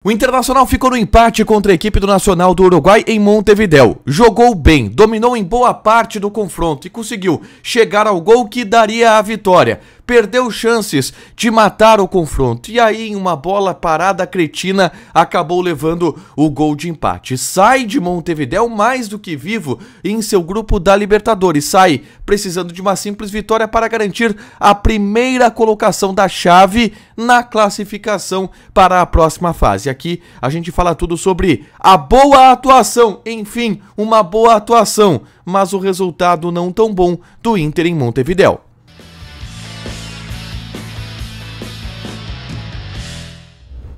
O Internacional ficou no empate contra a equipe do Nacional do Uruguai em Montevidéu. Jogou bem, dominou em boa parte do confronto e conseguiu chegar ao gol que daria a vitória. Perdeu chances de matar o confronto e aí, em uma bola parada cretina, acabou levando o gol de empate. Sai de Montevidéu mais do que vivo em seu grupo da Libertadores. Sai precisando de uma simples vitória para garantir a primeira colocação da chave na classificação para a próxima fase. Aqui a gente fala tudo sobre a boa atuação, enfim, uma boa atuação, mas o resultado não tão bom do Inter em Montevidéu.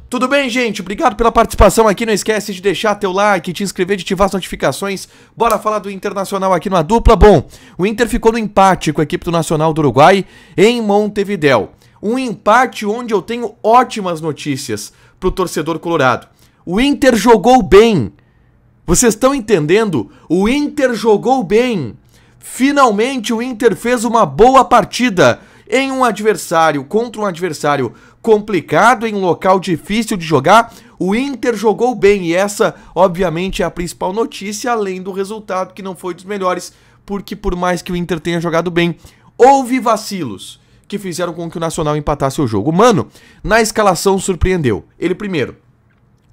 Tudo bem, gente? Obrigado pela participação aqui. Não esquece de deixar teu like, te inscrever, de ativar as notificações. Bora falar do Internacional aqui na dupla. Bom, o Inter ficou no empate com a equipe do Nacional do Uruguai em Montevidéu. Um empate onde eu tenho ótimas notícias pro torcedor colorado. O Inter jogou bem. Vocês estão entendendo? O Inter jogou bem. Finalmente o Inter fez uma boa partida em um adversário, contra um adversário complicado, em um local difícil de jogar. O Inter jogou bem e essa, obviamente, é a principal notícia, além do resultado que não foi dos melhores, porque por mais que o Inter tenha jogado bem, houve vacilos que fizeram com que o Nacional empatasse o jogo. O Mano, na escalação, surpreendeu. Ele primeiro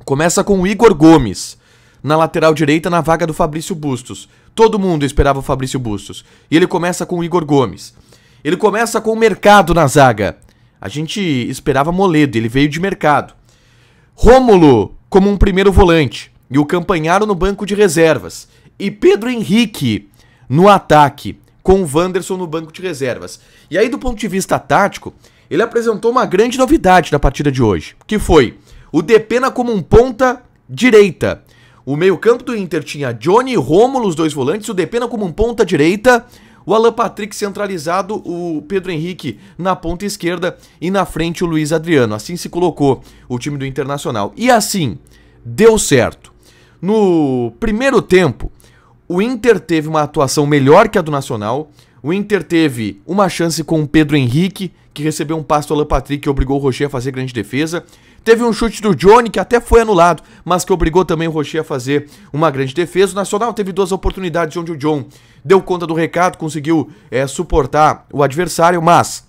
começa com o Igor Gomes na lateral direita, na vaga do Fabrício Bustos. Todo mundo esperava o Fabrício Bustos. E ele começa com o Igor Gomes. Ele começa com o Mercado na zaga. A gente esperava Moledo, ele veio de Mercado. Rômulo como um primeiro volante. E o Campanharo no banco de reservas. E Pedro Henrique no ataque, com o Wanderson no banco de reservas. E aí, do ponto de vista tático, ele apresentou uma grande novidade na partida de hoje, que foi o Depena como um ponta direita. O meio-campo do Inter tinha Johnny e Rômulo, os dois volantes, o Depena como um ponta direita, o Alan Patrick centralizado, o Pedro Henrique na ponta esquerda e na frente o Luiz Adriano. Assim se colocou o time do Internacional. E assim, deu certo. No primeiro tempo, o Inter teve uma atuação melhor que a do Nacional. O Inter teve uma chance com o Pedro Henrique, que recebeu um passe do Alan Patrick que obrigou o Rocher a fazer grande defesa. Teve um chute do Johnny, que até foi anulado, mas que obrigou também o Rocher a fazer uma grande defesa. O Nacional teve duas oportunidades onde o John deu conta do recado, conseguiu suportar o adversário, mas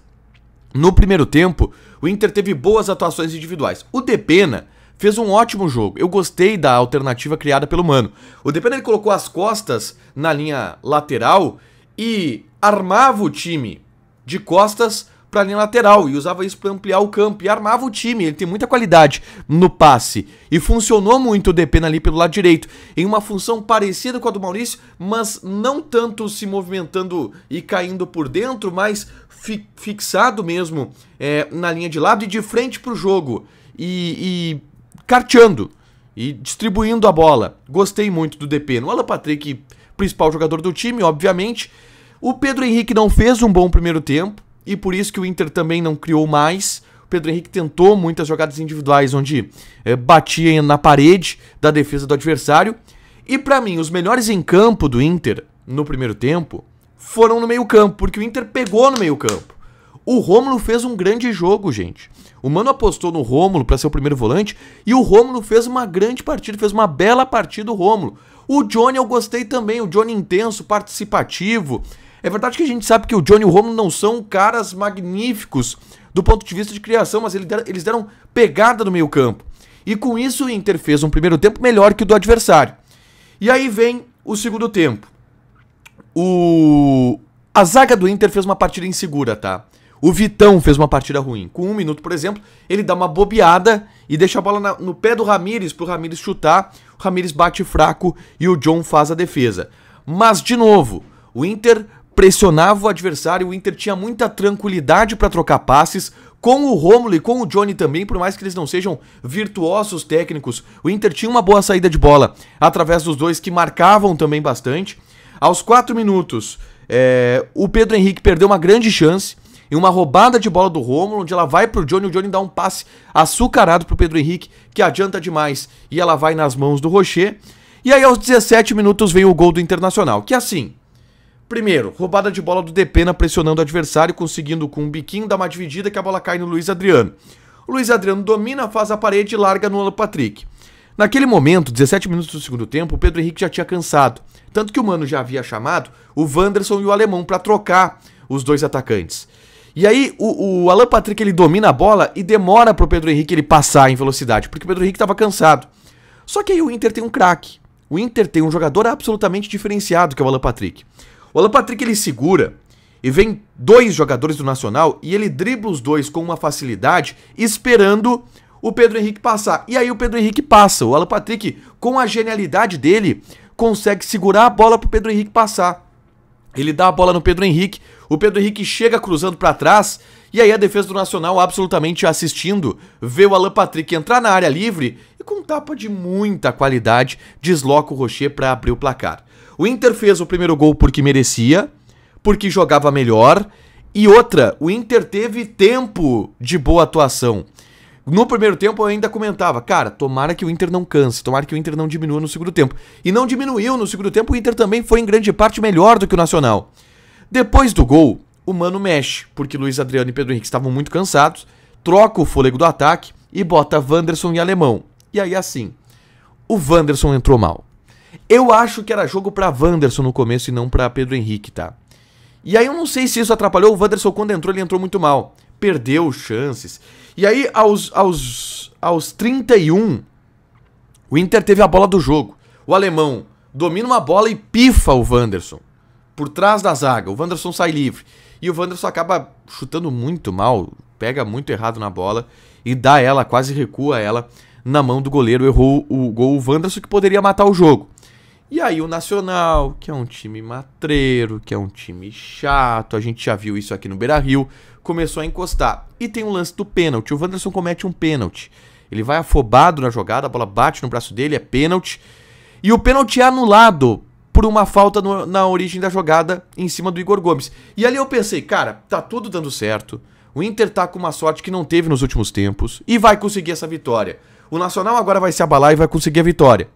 no primeiro tempo o Inter teve boas atuações individuais. O Depena fez um ótimo jogo. Eu gostei da alternativa criada pelo Mano. O Depena, ele colocou as costas na linha lateral e armava o time de costas para a linha lateral e usava isso para ampliar o campo e armava o time. Ele tem muita qualidade no passe e funcionou muito o Depena ali pelo lado direito, em uma função parecida com a do Maurício, mas não tanto se movimentando e caindo por dentro, mas fixado mesmo na linha de lado e de frente para o jogo e carteando e distribuindo a bola. Gostei muito do Depena. O Alan Patrick, principal jogador do time, obviamente. O Pedro Henrique não fez um bom primeiro tempo e por isso que o Inter também não criou mais. O Pedro Henrique tentou muitas jogadas individuais onde batia na parede da defesa do adversário. E pra mim, os melhores em campo do Inter no primeiro tempo foram no meio campo, porque o Inter pegou no meio campo. O Rômulo fez um grande jogo, gente. O Mano apostou no Rômulo para ser o primeiro volante e o Rômulo fez uma grande partida, fez uma bela partida o Rômulo. O Johnny eu gostei também, o Johnny intenso, participativo. É verdade que a gente sabe que o Johnny e o Rômulo não são caras magníficos do ponto de vista de criação, mas eles deram pegada no meio campo. E com isso o Inter fez um primeiro tempo melhor que o do adversário. E aí vem o segundo tempo. A zaga do Inter fez uma partida insegura, tá? O Vitão fez uma partida ruim. Com 1 minuto, por exemplo, ele dá uma bobeada e deixa a bola no pé do Ramires pro Ramires chutar. O Ramires bate fraco e o John faz a defesa. Mas, de novo, o Inter pressionava o adversário, o Inter tinha muita tranquilidade para trocar passes, com o Rômulo e com o Johnny também, por mais que eles não sejam virtuosos técnicos, o Inter tinha uma boa saída de bola através dos dois que marcavam também bastante. Aos 4 minutos, o Pedro Henrique perdeu uma grande chance, em uma roubada de bola do Rômulo, onde ela vai pro Johnny, o Johnny dá um passe açucarado pro Pedro Henrique, que adianta demais, e ela vai nas mãos do Rocher. E aí aos 17 minutos vem o gol do Internacional, que assim, primeiro, roubada de bola do Depena pressionando o adversário, conseguindo com um biquinho dar uma dividida que a bola cai no Luiz Adriano. O Luiz Adriano domina, faz a parede e larga no Alan Patrick. Naquele momento, 17 minutos do segundo tempo, o Pedro Henrique já tinha cansado. Tanto que o Mano já havia chamado o Wanderson e o Alemão para trocar os dois atacantes. E aí o Alan Patrick ele domina a bola e demora pro Pedro Henrique ele passar em velocidade, porque o Pedro Henrique estava cansado. Só que aí o Inter tem um craque. O Inter tem um jogador absolutamente diferenciado, que é o Alan Patrick. O Alan Patrick ele segura e vem dois jogadores do Nacional e ele dribla os dois com uma facilidade, esperando o Pedro Henrique passar. E aí o Pedro Henrique passa. O Alan Patrick, com a genialidade dele, consegue segurar a bola pro Pedro Henrique passar. Ele dá a bola no Pedro Henrique, o Pedro Henrique chega cruzando pra trás, e aí a defesa do Nacional, absolutamente assistindo, vê o Alan Patrick entrar na área livre e com tapa de muita qualidade desloca o Rocher pra abrir o placar. O Inter fez o primeiro gol porque merecia, porque jogava melhor, e outra, o Inter teve tempo de boa atuação. No primeiro tempo eu ainda comentava, cara, tomara que o Inter não canse, tomara que o Inter não diminua no segundo tempo. E não diminuiu no segundo tempo, o Inter também foi em grande parte melhor do que o Nacional. Depois do gol, o Mano mexe, porque Luiz Adriano e Pedro Henrique estavam muito cansados, troca o fôlego do ataque e bota Wanderson e Alemão. E aí assim, o Wanderson entrou mal. Eu acho que era jogo pra Wanderson no começo e não pra Pedro Henrique, tá? E aí eu não sei se isso atrapalhou, o Wanderson quando entrou, ele entrou muito mal. Perdeu chances. E aí, aos 31, o Inter teve a bola do jogo. O Alemão domina uma bola e pifa o Wanderson por trás da zaga. O Wanderson sai livre. E o Wanderson acaba chutando muito mal, pega muito errado na bola e dá ela, quase recua ela na mão do goleiro. Errou o gol o Wanderson, que poderia matar o jogo. E aí o Nacional, que é um time matreiro, que é um time chato, a gente já viu isso aqui no Beira-Rio, começou a encostar. E tem o lance do pênalti, o Wanderson comete um pênalti. Ele vai afobado na jogada, a bola bate no braço dele, é pênalti. E o pênalti é anulado por uma falta na origem da jogada em cima do Igor Gomes. E ali eu pensei, cara, tá tudo dando certo. O Inter tá com uma sorte que não teve nos últimos tempos e vai conseguir essa vitória. O Nacional agora vai se abalar e vai conseguir a vitória.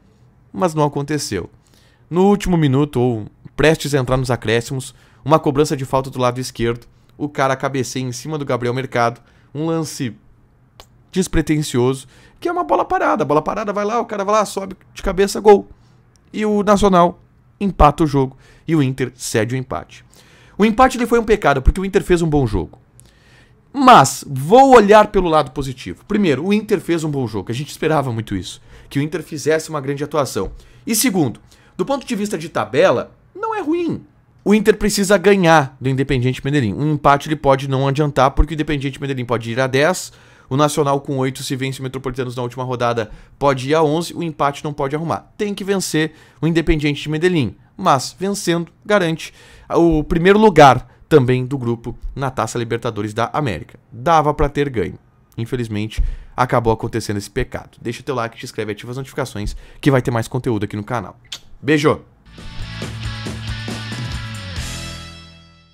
Mas não aconteceu. No último minuto, ou prestes a entrar nos acréscimos, uma cobrança de falta do lado esquerdo, o cara cabeceia em cima do Gabriel Mercado, um lance despretensioso, que é uma bola parada. A bola parada vai lá, o cara vai lá, sobe de cabeça, gol. E o Nacional empata o jogo e o Inter cede o empate. O empate ele foi um pecado, porque o Inter fez um bom jogo. Mas vou olhar pelo lado positivo. Primeiro, o Inter fez um bom jogo, a gente esperava muito isso, que o Inter fizesse uma grande atuação. E segundo, do ponto de vista de tabela, não é ruim. O Inter precisa ganhar do Independiente Medellín. Um empate ele pode não adiantar, porque o Independiente Medellín pode ir a 10, o Nacional com 8, se vence o Metropolitanos na última rodada, pode ir a 11, o empate não pode arrumar. Tem que vencer o Independiente de Medellín, mas vencendo garante o primeiro lugar também do grupo na Taça Libertadores da América. Dava pra ter ganho. Infelizmente, acabou acontecendo esse pecado. Deixa teu like, te inscreve, ativa as notificações, que vai ter mais conteúdo aqui no canal. Beijo!